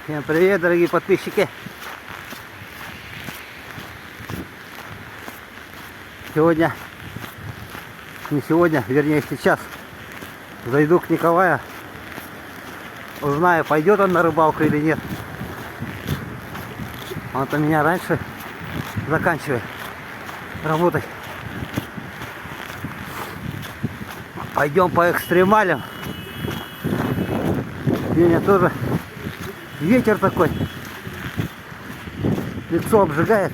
Всем привет, дорогие подписчики! Сегодня, вернее сейчас, зайду к Николаю, узнаю, пойдет он на рыбалку или нет. Он-то меня раньше заканчивает работать. Пойдем по экстремалям. Сегодня тоже ветер такой, лицо обжигает,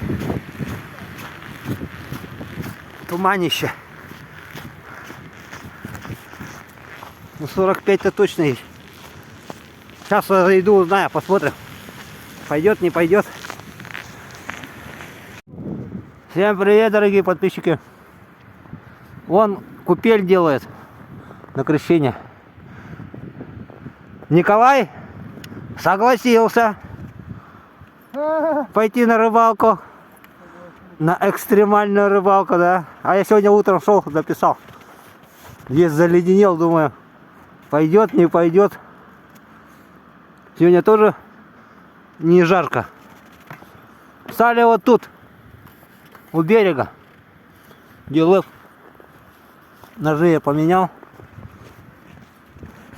туманище. Ну 45-то точно есть. Сейчас я зайду, узнаю, посмотрим, пойдет, не пойдет. Всем привет, дорогие подписчики. Вон купель делает на Крещение. Николай согласился пойти на рыбалку, на экстремальную рыбалку, да. А я сегодня утром шел, записал. Весь заледенел, думаю, пойдет, не пойдет. Сегодня тоже не жарко. Стали вот тут, у берега, где лев. Ножи я поменял.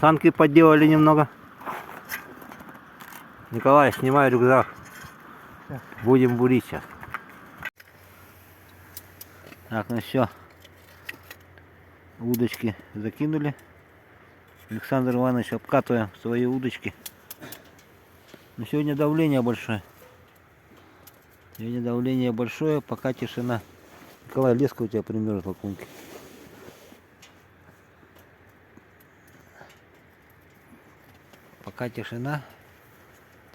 Санки подделали немного. Николай, снимай рюкзак. Будем бурить сейчас. Так, ну все. Удочки закинули. Александр Иванович обкатываем свои удочки. Но сегодня давление большое. Сегодня давление большое, пока тишина. Николай, леска у тебя примерзла, кунки. Пока тишина.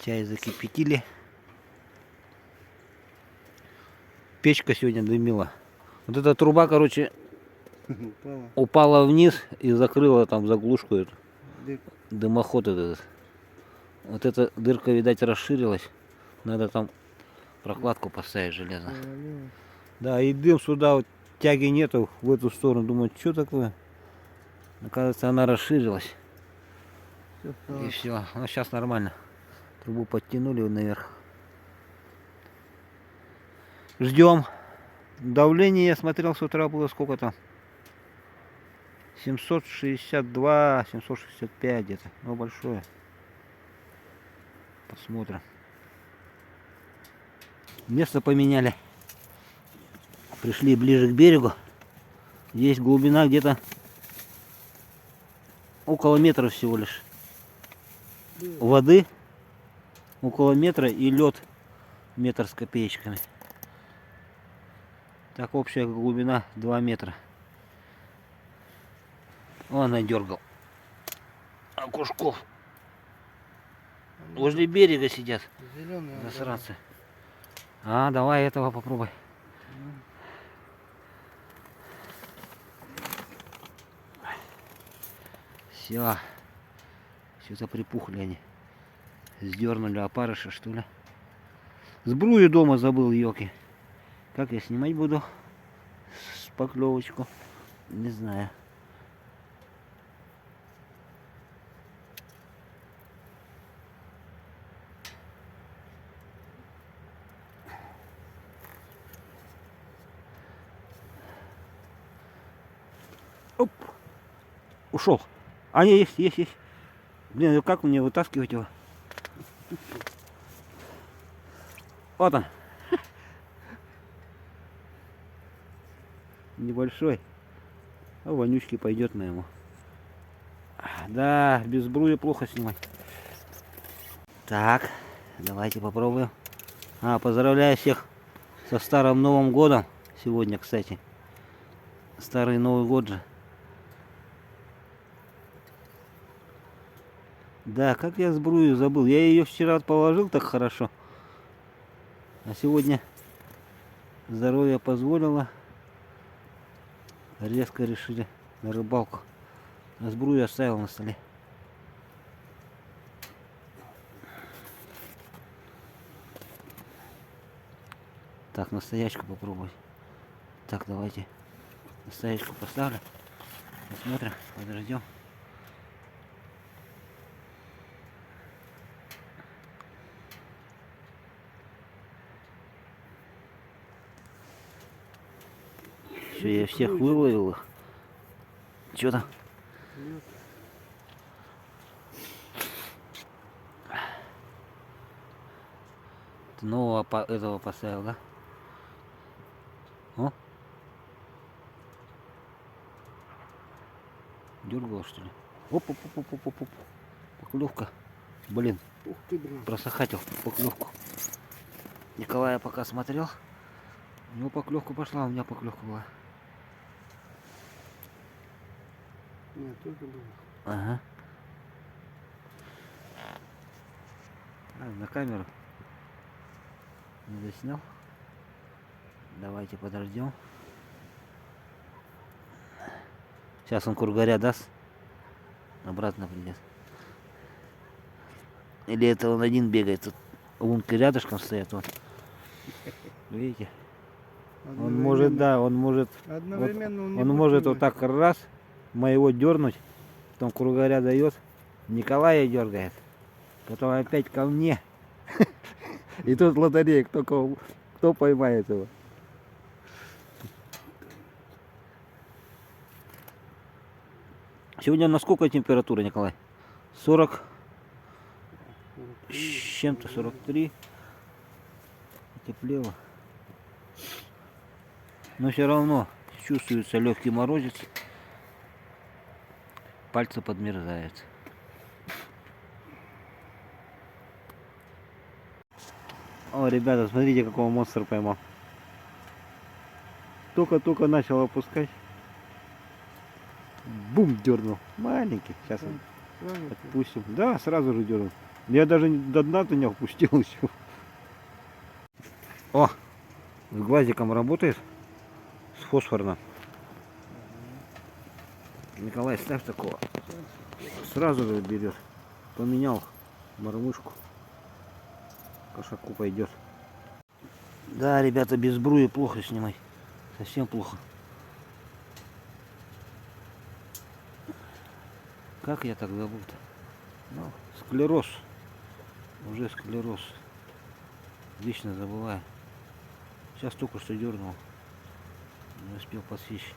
Чай закипятили. Печка сегодня дымила. Вот эта труба, короче, упала вниз и закрыла там заглушку эту. Дымоход этот. Вот эта дырка, видать, расширилась. Надо там прокладку поставить железно. Да, и дым сюда, вот тяги нету в эту сторону. Думаю, что такое? Оказывается, она расширилась. И все. Ну, сейчас нормально. Трубу подтянули наверх. Ждем. Давление, я смотрел, с утра было сколько там? 762, 765 где-то. Ну, большое. Посмотрим. Место поменяли. Пришли ближе к берегу. Здесь глубина где-то около метра всего лишь. Воды около метра и лед метр с копеечками. Так, общая глубина 2 метра. Он надергал окушков. Возле берега сидят засранцы. А, давай этого попробуй. Все. Что-то припухли они. Сдернули опарыша, что ли. Сбрую дома забыл, елки. Как я снимать буду? С поклевочку. Не знаю. Оп. Ушел. А, не, есть. Блин, как мне вытаскивать его? Вот он. Небольшой. А вонючки пойдет на ему. Да, без сбруи плохо снимать. Так, давайте попробуем. Поздравляю всех со Старым Новым Годом. Сегодня, кстати. Старый Новый Год же. Да, как я сбрую забыл. Я ее вчера положил так хорошо. А сегодня здоровье позволило. Резко решили на рыбалку. А сбрую оставил на столе. Так, настоячку попробуй. Так, давайте настоячку поставлю. Посмотрим, подождем. Все, я всех выловил их. Что там? Ты нового этого поставил, да? О? Дергал, что ли? Оп. Поклевка. Блин. Ух ты, блин. Просохатил поклевку. Николая пока смотрел. У него поклевка пошла, у меня поклевка была. Нет, тоже было. Ага. На камеру не заснял. Давайте подождем. Сейчас он кургаря даст. Обратно придет. Или это он один бегает. Тут лунки рядышком стоят. Вот. Видите? Он может, да, он может. Одновременно Он может вот так раз моего дернуть. Потом кругаря дает. Николая дергает. Потом опять ко мне. И тут лотерея, кто поймает его. Сегодня на сколько температура, Николай? 40 с чем-то, 43. Теплело. Но все равно чувствуется легкий морозец. Пальцы подмерзают. О, ребята, смотрите, какого монстра поймал. Только начал опускать. Бум, дернул. Маленький. Сейчас отпустим. Да, сразу же дернул. Я даже до дна-то не опустил еще. О, с глазиком работает. С фосфорным. Николай, ставь такого. Сразу же берет. Поменял мормышку. Кошаку пойдет. Да, ребята, без бруи плохо снимать. Совсем плохо. Как я так забыл-то? Ну, склероз. Уже склероз. Вечно забываю. Сейчас только что дернул. Не успел подсечь.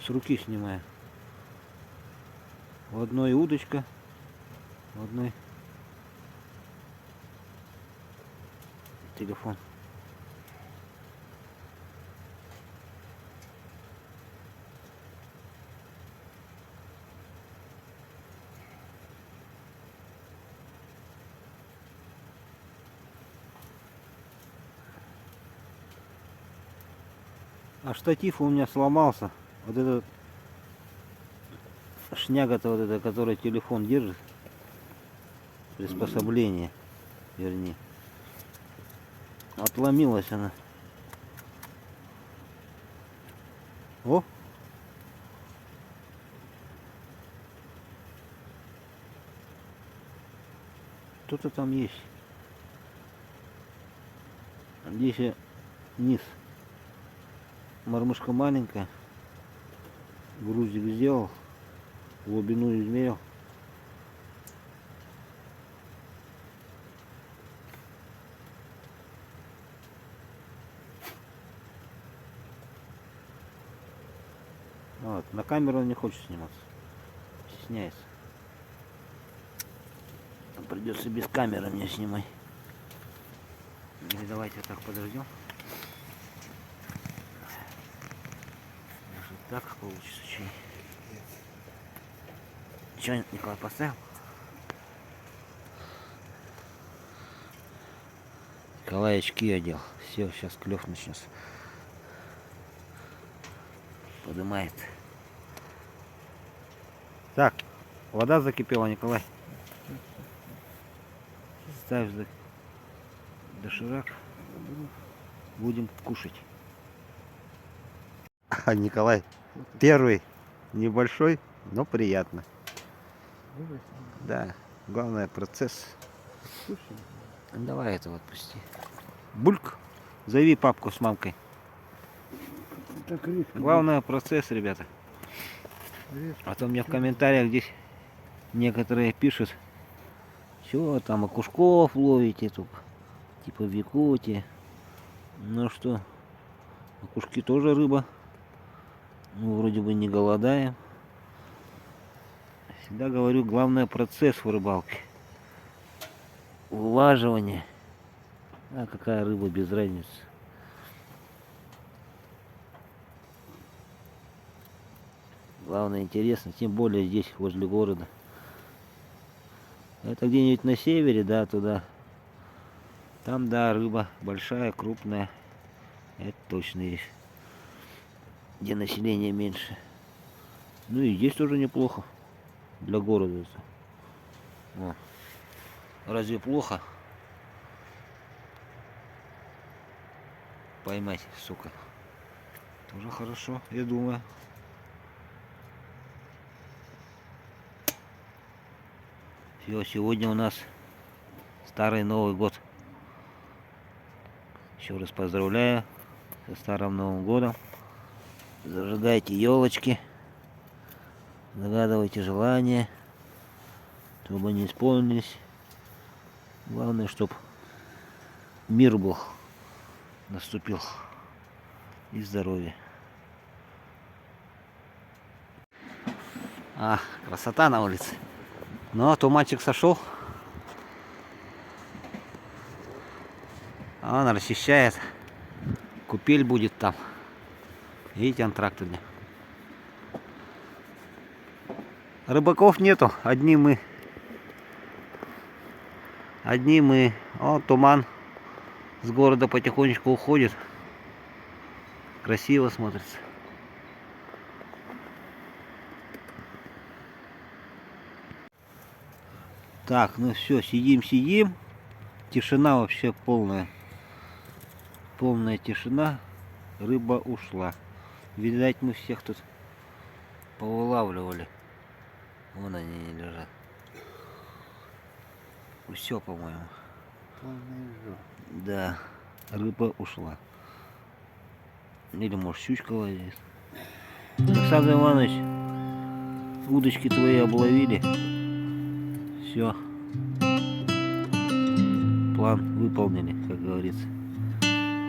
С руки снимаю. В одной удочка. В одной телефон. А штатив у меня сломался. Вот этот шняга-то вот эта, которая телефон держит. Приспособление, вернее. Отломилась она. О! Что-то там есть. Здесь низ. Мормышка маленькая. Грузик сделал. Глубину измерил. Вот. На камеру он не хочет сниматься. Стесняется. Придется без камеры мне снимать. Или давайте так подождем. Может так получится. Че, Николай поставил? Николай очки одел. Все, сейчас клев начнется. Подымает. Так, вода закипела, Николай. Ставь доширак. Будем кушать. А Николай первый, небольшой, но приятно. Да, главное процесс. Давай этого отпусти. Бульк. Зови папку с мамкой. Главное процесс, ребята. А то мне в комментариях здесь некоторые пишут, что там окушков ловите, тут, типа в Якутии. Ну что, окушки тоже рыба. Мы вроде бы не голодаем. Всегда говорю, главное процесс в рыбалке. Улаживание. А какая рыба, без разницы. Главное интересно, тем более здесь, возле города. Это где-нибудь на севере, да, туда. Там, да, рыба большая, крупная. Это точно есть. Где население меньше. Ну и здесь тоже неплохо. Для города. О. Разве плохо? Поймать, сука. Тоже хорошо, я думаю. Все, сегодня у нас Старый Новый год. Еще раз поздравляю со Старым Новым годом. Зажигайте елочки. Загадывайте желания, чтобы они исполнились. Главное, чтобы мир был, наступил. И здоровье. А, красота на улице. Ну, а туманчик сошел. А он расчищает. Купель будет там. Видите, антракт у меня. Рыбаков нету, одни мы. Одни мы. О, туман с города потихонечку уходит. Красиво смотрится. Так, ну все, сидим. Тишина вообще полная. Полная тишина. Рыба ушла. Видать, мы всех тут повылавливали. Вон они лежат. Все, по-моему. Да, рыба ушла. Или может щучка ловит. Александр Иванович, удочки твои обловили. Все. План выполнили, как говорится.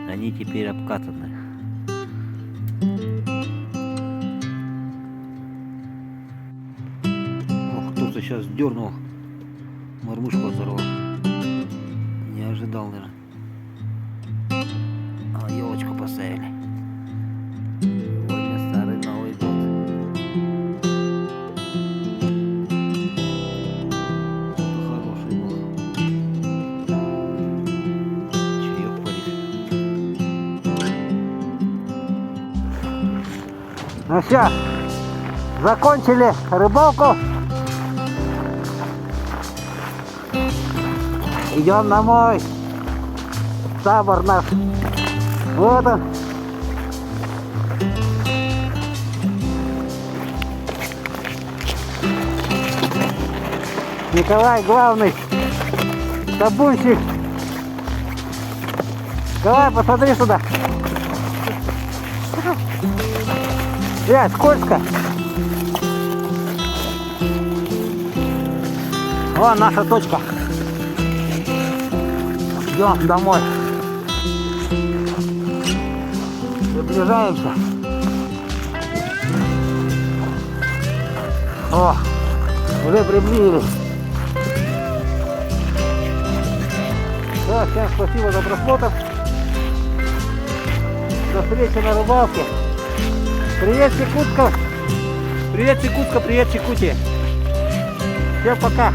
Они теперь обкатаны. Ох, кто-то сейчас дернул. Мормышку оторвал. Не ожидал даже. А елочку поставили. Сегодня Старый Новый год. Хороший был. Чаек парит. Ну все, закончили рыбалку. Идем домой. Табор наш. Вот он. Николай главный табунщик. Давай, посмотри сюда. Скользко. Вон наша точка. Идем домой. Приближаемся. О, уже приблизились. Все, всем спасибо за просмотр. До встречи на рыбалке. Привет, Якутска. Привет, Якутска, привет, Якутия. Всем пока.